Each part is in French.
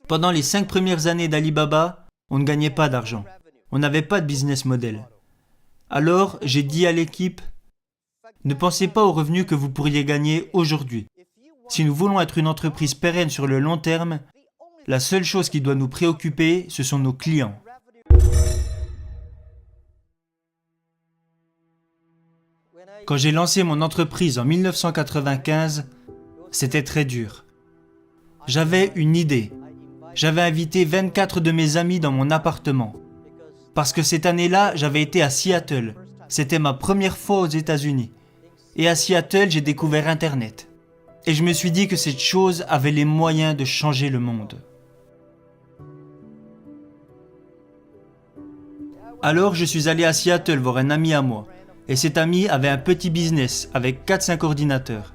Pendant les 5 premières années d'Alibaba, on ne gagnait pas d'argent. On n'avait pas de business model. Alors, j'ai dit à l'équipe, ne pensez pas aux revenus que vous pourriez gagner aujourd'hui. Si nous voulons être une entreprise pérenne sur le long terme, la seule chose qui doit nous préoccuper, ce sont nos clients. Quand j'ai lancé mon entreprise en 1995, c'était très dur. J'avais une idée. J'avais invité 24 de mes amis dans mon appartement. Parce que cette année-là, j'avais été à Seattle. C'était ma première fois aux États-Unis. Et à Seattle, j'ai découvert Internet. Et je me suis dit que cette chose avait les moyens de changer le monde. Alors, je suis allé à Seattle voir un ami à moi. Et cet ami avait un petit business avec 4-5 ordinateurs.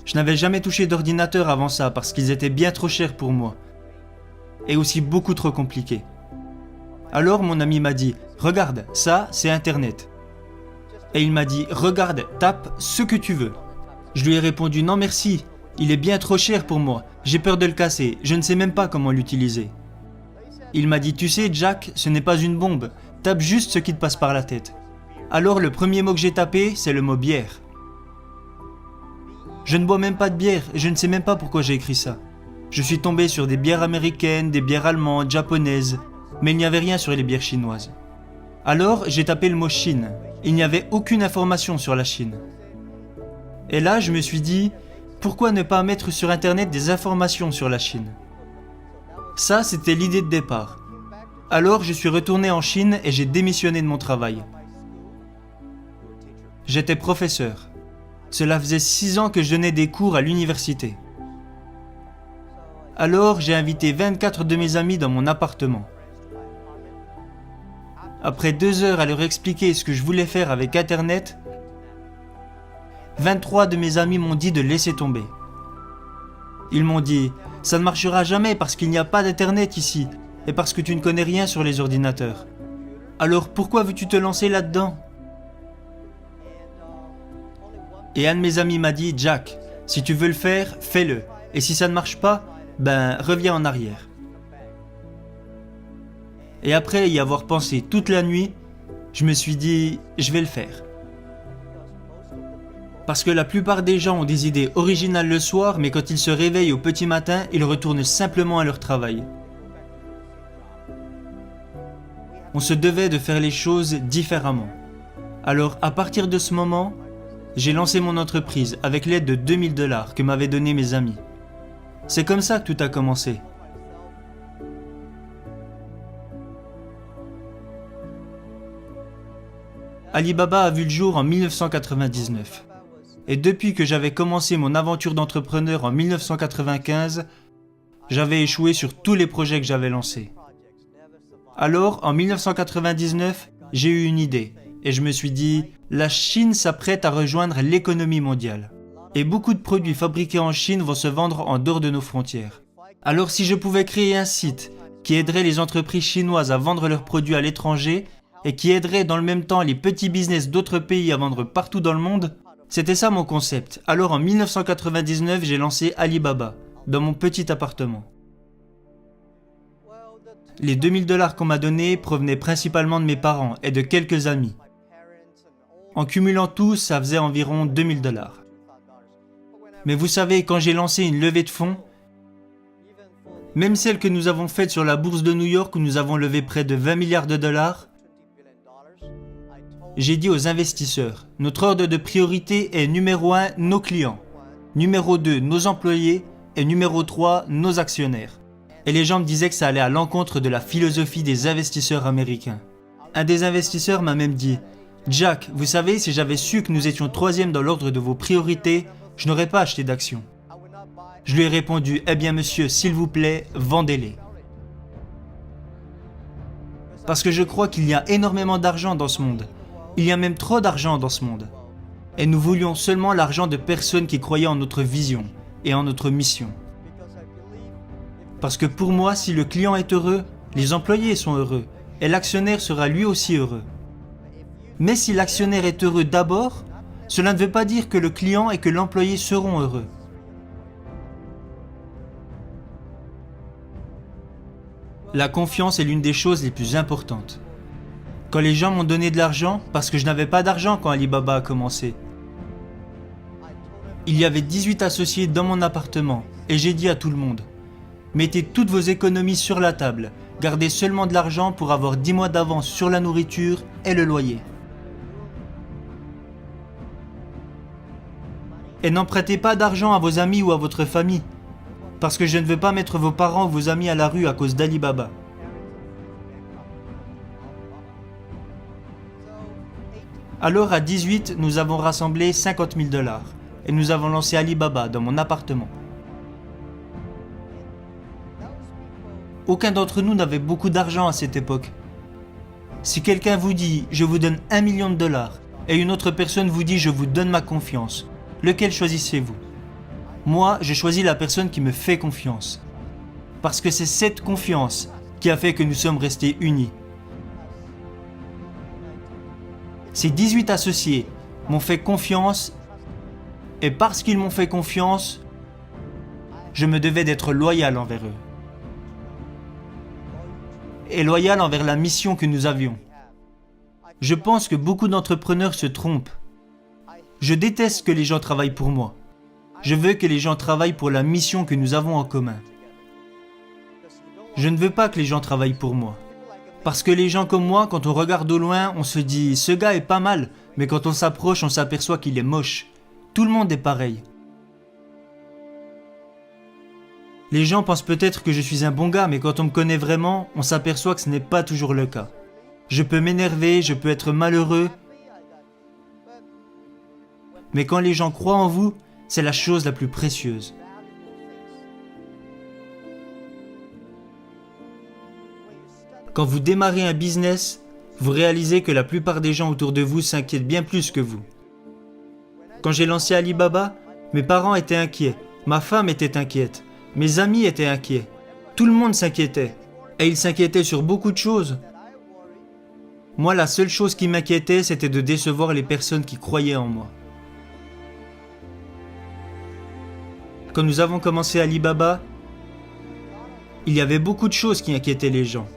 Je n'avais jamais touché d'ordinateur avant ça parce qu'ils étaient bien trop chers pour moi. Et aussi beaucoup trop compliqués. Alors mon ami m'a dit, regarde, ça c'est Internet. Et il m'a dit, regarde, tape ce que tu veux. Je lui ai répondu, non merci, il est bien trop cher pour moi, j'ai peur de le casser, je ne sais même pas comment l'utiliser. Il m'a dit, tu sais Jack, ce n'est pas une bombe, tape juste ce qui te passe par la tête. Alors le premier mot que j'ai tapé, c'est le mot bière. Je ne bois même pas de bière, je ne sais même pas pourquoi j'ai écrit ça. Je suis tombé sur des bières américaines, des bières allemandes, japonaises, mais il n'y avait rien sur les bières chinoises. Alors j'ai tapé le mot Chine. Il n'y avait aucune information sur la Chine. Et là je me suis dit, pourquoi ne pas mettre sur internet des informations sur la Chine? Ça c'était l'idée de départ. Alors je suis retourné en Chine et j'ai démissionné de mon travail. J'étais professeur. Cela faisait 6 ans que je donnais des cours à l'université. Alors j'ai invité 24 de mes amis dans mon appartement. Après 2 heures à leur expliquer ce que je voulais faire avec Internet, 23 de mes amis m'ont dit de laisser tomber. Ils m'ont dit, ça ne marchera jamais parce qu'il n'y a pas d'Internet ici et parce que tu ne connais rien sur les ordinateurs. Alors pourquoi veux-tu te lancer là-dedans? Et un de mes amis m'a dit, Jack, si tu veux le faire, fais-le. Et si ça ne marche pas, reviens en arrière. Et après y avoir pensé toute la nuit, je me suis dit, je vais le faire. Parce que la plupart des gens ont des idées originales le soir, mais quand ils se réveillent au petit matin, ils retournent simplement à leur travail. On se devait de faire les choses différemment. Alors à partir de ce moment, j'ai lancé mon entreprise avec l'aide de 2000 $ que m'avaient donné mes amis. C'est comme ça que tout a commencé. Alibaba a vu le jour en 1999. Et depuis que j'avais commencé mon aventure d'entrepreneur en 1995, j'avais échoué sur tous les projets que j'avais lancés. Alors, en 1999, j'ai eu une idée. Et je me suis dit, la Chine s'apprête à rejoindre l'économie mondiale. Et beaucoup de produits fabriqués en Chine vont se vendre en dehors de nos frontières. Alors si je pouvais créer un site qui aiderait les entreprises chinoises à vendre leurs produits à l'étranger et qui aiderait dans le même temps les petits business d'autres pays à vendre partout dans le monde, c'était ça mon concept. Alors en 1999, j'ai lancé Alibaba, dans mon petit appartement. Les 2000 $ qu'on m'a donnés provenaient principalement de mes parents et de quelques amis. En cumulant tout, ça faisait environ 2000 $. Mais vous savez, quand j'ai lancé une levée de fonds, même celle que nous avons faite sur la bourse de New York où nous avons levé près de 20 milliards de dollars, j'ai dit aux investisseurs, notre ordre de priorité est numéro 1, nos clients, numéro 2, nos employés et numéro 3, nos actionnaires. Et les gens me disaient que ça allait à l'encontre de la philosophie des investisseurs américains. Un des investisseurs m'a même dit, Jack, vous savez, si j'avais su que nous étions 3e dans l'ordre de vos priorités, je n'aurais pas acheté d'actions. Je lui ai répondu, eh bien monsieur, s'il vous plaît, vendez-les. Parce que je crois qu'il y a énormément d'argent dans ce monde. Il y a même trop d'argent dans ce monde. Et nous voulions seulement l'argent de personnes qui croyaient en notre vision et en notre mission. Parce que pour moi, si le client est heureux, les employés sont heureux et l'actionnaire sera lui aussi heureux. Mais si l'actionnaire est heureux d'abord, cela ne veut pas dire que le client et que l'employé seront heureux. La confiance est l'une des choses les plus importantes. Quand les gens m'ont donné de l'argent, parce que je n'avais pas d'argent quand Alibaba a commencé, il y avait 18 associés dans mon appartement et j'ai dit à tout le monde: mettez toutes vos économies sur la table, gardez seulement de l'argent pour avoir 10 mois d'avance sur la nourriture et le loyer. Et n'empruntez pas d'argent à vos amis ou à votre famille, parce que je ne veux pas mettre vos parents ou vos amis à la rue à cause d'Alibaba. Alors à 18, nous avons rassemblé 50 000 $ et nous avons lancé Alibaba dans mon appartement. Aucun d'entre nous n'avait beaucoup d'argent à cette époque. Si quelqu'un vous dit « je vous donne 1 million de dollars » et une autre personne vous dit « je vous donne ma confiance », lequel choisissez-vous? Moi, je choisis la personne qui me fait confiance. Parce que c'est cette confiance qui a fait que nous sommes restés unis. Ces 18 associés m'ont fait confiance et parce qu'ils m'ont fait confiance, je me devais d'être loyal envers eux. Et loyal envers la mission que nous avions. Je pense que beaucoup d'entrepreneurs se trompent. Je déteste que les gens travaillent pour moi. Je veux que les gens travaillent pour la mission que nous avons en commun. Je ne veux pas que les gens travaillent pour moi. Parce que les gens comme moi, quand on regarde au loin, on se dit « ce gars est pas mal », mais quand on s'approche, on s'aperçoit qu'il est moche. Tout le monde est pareil. Les gens pensent peut-être que je suis un bon gars, mais quand on me connaît vraiment, on s'aperçoit que ce n'est pas toujours le cas. Je peux m'énerver, je peux être malheureux, mais quand les gens croient en vous, c'est la chose la plus précieuse. Quand vous démarrez un business, vous réalisez que la plupart des gens autour de vous s'inquiètent bien plus que vous. Quand j'ai lancé Alibaba, mes parents étaient inquiets, ma femme était inquiète, mes amis étaient inquiets. Tout le monde s'inquiétait. Et ils s'inquiétaient sur beaucoup de choses. Moi, la seule chose qui m'inquiétait, c'était de décevoir les personnes qui croyaient en moi. Quand nous avons commencé Alibaba, il y avait beaucoup de choses qui inquiétaient les gens.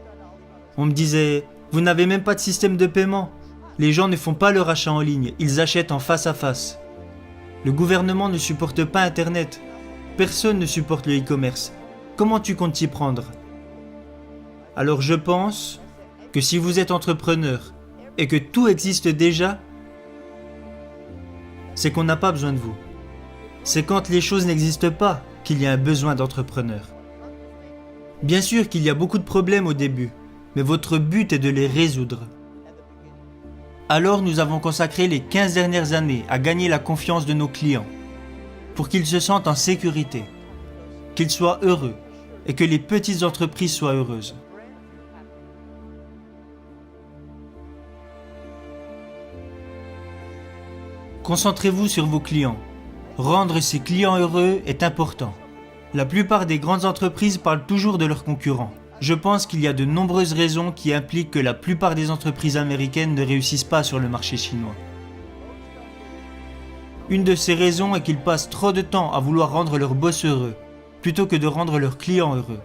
On me disait « vous n'avez même pas de système de paiement. Les gens ne font pas leur achat en ligne, ils achètent en face à face. Le gouvernement ne supporte pas Internet. Personne ne supporte le e-commerce. Comment tu comptes t'y prendre ?» Alors je pense que si vous êtes entrepreneur et que tout existe déjà, c'est qu'on n'a pas besoin de vous. C'est quand les choses n'existent pas qu'il y a un besoin d'entrepreneur. Bien sûr qu'il y a beaucoup de problèmes au début, mais votre but est de les résoudre. Alors nous avons consacré les 15 dernières années à gagner la confiance de nos clients, pour qu'ils se sentent en sécurité, qu'ils soient heureux et que les petites entreprises soient heureuses. Concentrez-vous sur vos clients. Rendre ses clients heureux est important. La plupart des grandes entreprises parlent toujours de leurs concurrents. Je pense qu'il y a de nombreuses raisons qui impliquent que la plupart des entreprises américaines ne réussissent pas sur le marché chinois. Une de ces raisons est qu'ils passent trop de temps à vouloir rendre leurs boss heureux, plutôt que de rendre leurs clients heureux.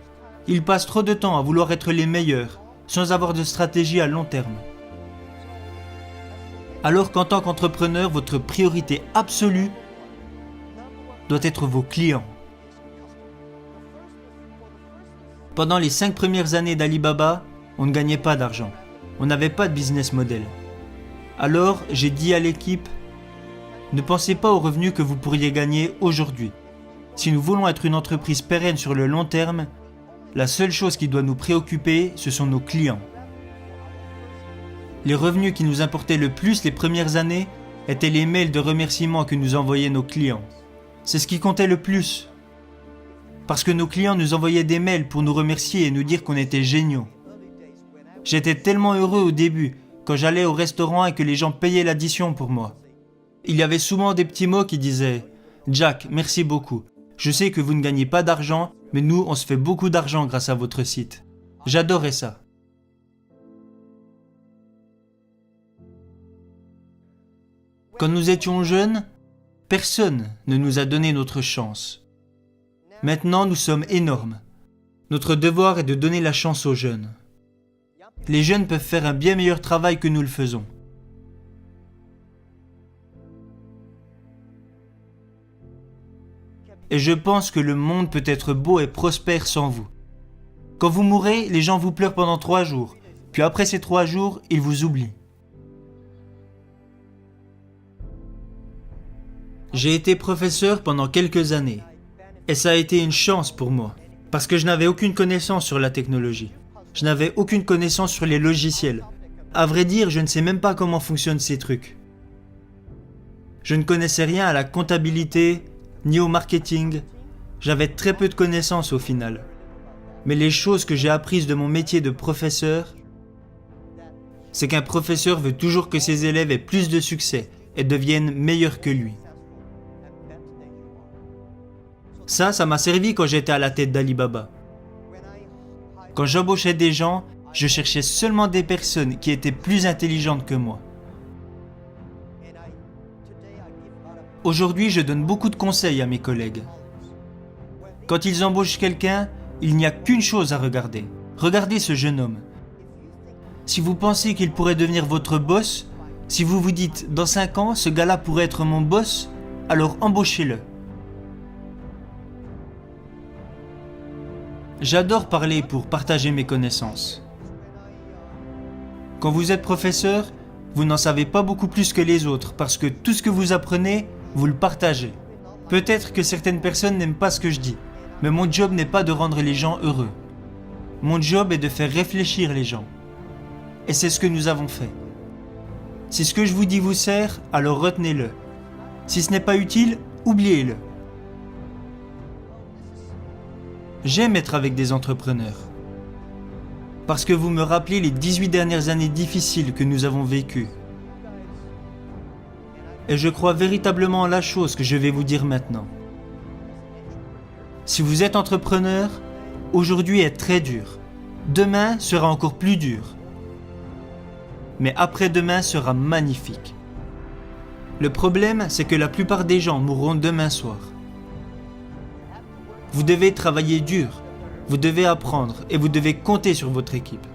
Ils passent trop de temps à vouloir être les meilleurs, sans avoir de stratégie à long terme. Alors qu'en tant qu'entrepreneur, votre priorité absolue doit être vos clients. Pendant les 5 premières années d'Alibaba, on ne gagnait pas d'argent. On n'avait pas de business model. Alors, j'ai dit à l'équipe, ne pensez pas aux revenus que vous pourriez gagner aujourd'hui. Si nous voulons être une entreprise pérenne sur le long terme, la seule chose qui doit nous préoccuper, ce sont nos clients. Les revenus qui nous importaient le plus les premières années étaient les mails de remerciements que nous envoyaient nos clients. C'est ce qui comptait le plus. Parce que nos clients nous envoyaient des mails pour nous remercier et nous dire qu'on était géniaux. J'étais tellement heureux au début, quand j'allais au restaurant et que les gens payaient l'addition pour moi. Il y avait souvent des petits mots qui disaient « Jack, merci beaucoup. Je sais que vous ne gagnez pas d'argent, mais nous, on se fait beaucoup d'argent grâce à votre site. » J'adorais ça. Quand nous étions jeunes, personne ne nous a donné notre chance. Maintenant, nous sommes énormes. Notre devoir est de donner la chance aux jeunes. Les jeunes peuvent faire un bien meilleur travail que nous le faisons. Et je pense que le monde peut être beau et prospère sans vous. Quand vous mourrez, les gens vous pleurent pendant 3 jours. Puis après ces 3 jours, ils vous oublient. J'ai été professeur pendant quelques années. Et ça a été une chance pour moi. Parce que je n'avais aucune connaissance sur la technologie. Je n'avais aucune connaissance sur les logiciels. À vrai dire, je ne sais même pas comment fonctionnent ces trucs. Je ne connaissais rien à la comptabilité, ni au marketing. J'avais très peu de connaissances au final. Mais les choses que j'ai apprises de mon métier de professeur, c'est qu'un professeur veut toujours que ses élèves aient plus de succès et deviennent meilleurs que lui. Ça m'a servi quand j'étais à la tête d'Alibaba. Quand j'embauchais des gens, je cherchais seulement des personnes qui étaient plus intelligentes que moi. Aujourd'hui, je donne beaucoup de conseils à mes collègues. Quand ils embauchent quelqu'un, il n'y a qu'une chose à regarder. Regardez ce jeune homme. Si vous pensez qu'il pourrait devenir votre boss, si vous vous dites « dans 5 ans, ce gars-là pourrait être mon boss », alors embauchez-le. J'adore parler pour partager mes connaissances. Quand vous êtes professeur, vous n'en savez pas beaucoup plus que les autres parce que tout ce que vous apprenez, vous le partagez. Peut-être que certaines personnes n'aiment pas ce que je dis, mais mon job n'est pas de rendre les gens heureux. Mon job est de faire réfléchir les gens. Et c'est ce que nous avons fait. Si ce que je vous dis vous sert, alors retenez-le. Si ce n'est pas utile, oubliez-le. J'aime être avec des entrepreneurs. Parce que vous me rappelez les 18 dernières années difficiles que nous avons vécues. Et je crois véritablement en la chose que je vais vous dire maintenant. Si vous êtes entrepreneur, aujourd'hui est très dur. Demain sera encore plus dur. Mais après-demain sera magnifique. Le problème, c'est que la plupart des gens mourront demain soir. Vous devez travailler dur, vous devez apprendre et vous devez compter sur votre équipe.